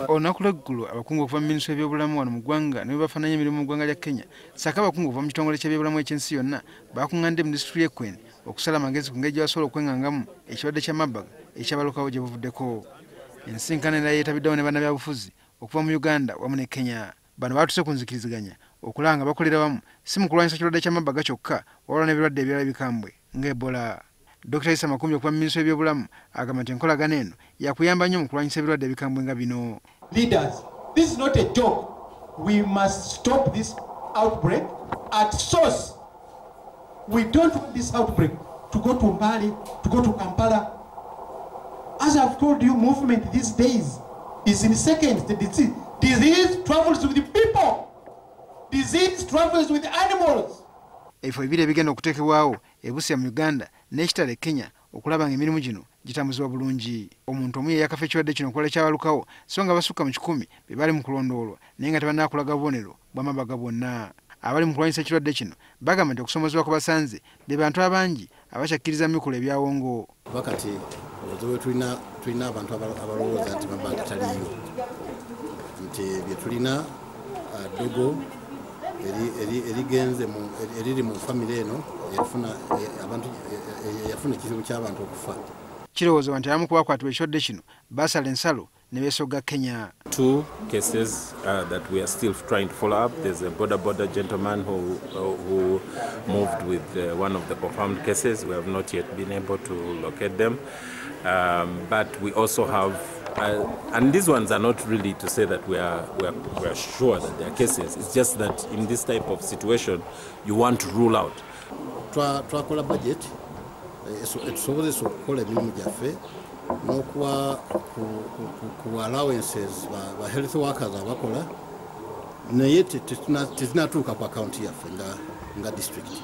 Olunaku lw'eggulu abakungu okuva mu minisitule y'ebyobulamu wano mu ggwanga ne bwe bafaananya emirimu mu ggwanga lya Kenya ssaako abakungu okuva mu kitongole ky'ebyobulamu eky'ensi yonna baakungaanidde mu disitulikiti y'e Kwene okusala amagezi ku ngeri gye basobola okwengangamu ekirwadde kya Marburg ekyabalukawo gye buvuddeko. Ensisinkano endala yeetabiddewo ne bannabyabufuzi okuva mu Uganda wamu ne Kenya. Bano baatuse ku nzikiriziganya okulaba nga bakolera wamu si mu kulwanyisa ekirwadde kya Marburg kyokka wabula n'ebirwadde ebirala ebikambwe ng'Ebola. Dr. Issa Makumbi okuva mu minisitule y'ebyobulamu agamba nti enkolagana eno yakuyamba nnyo mu kulwanyisa ebirwadde ebikambwe nga bino. Leaders, this is not a joke. We must stop this outbreak at source. We don't want this outbreak to go to Mbale, to go to Kampala. As I've told you, movement these days is in seconds. The disease travels with the people. Disease travels with animals. Ebifo bibiri ebigenda okuteekebwawo e Busia mu Uganda n'ekitala e Kenya okulaba ng'emirimu gino gitambuzibwa bulungi. Omuntu omu ye yakafa ekirwadde kino okukola ekyabalukawo so nga basukka mu 100 be bali mu kulondoolwa naye nga tebannakulaga bubonero bwa Marburg bwonna. Abali mu kulwanyisa ekirwadde kino bagamba nti okusomozebwa ku basanze be bantu abangi abakyakkiriza mikolo ebyawongo. Wakati tulina abantu abalowooza nti Marburg taliyo, nti bye tulina dogo erigenze eriri mu famire eno yafuna ekizibu ky'abantu okufa. Kirowoozebwa nti abamu ku bakwatibwa ekirwadde kino basala ensalo ne beesogga Kenya. 2 cases that we are still trying to follow up. There's a border gentleman who moved with one of the confirmed cases. We have not yet been able to locate them. But we also have, and these ones are not really to say that we are sure that they are cases. It's just that in this type of situation, you want to rule out. Twakola budget etusobozesa okukola emirimu gyaffe n'okuwa ku allowances ba health workers abakola naye tezinatuuka ku akaunti yaffe nga district.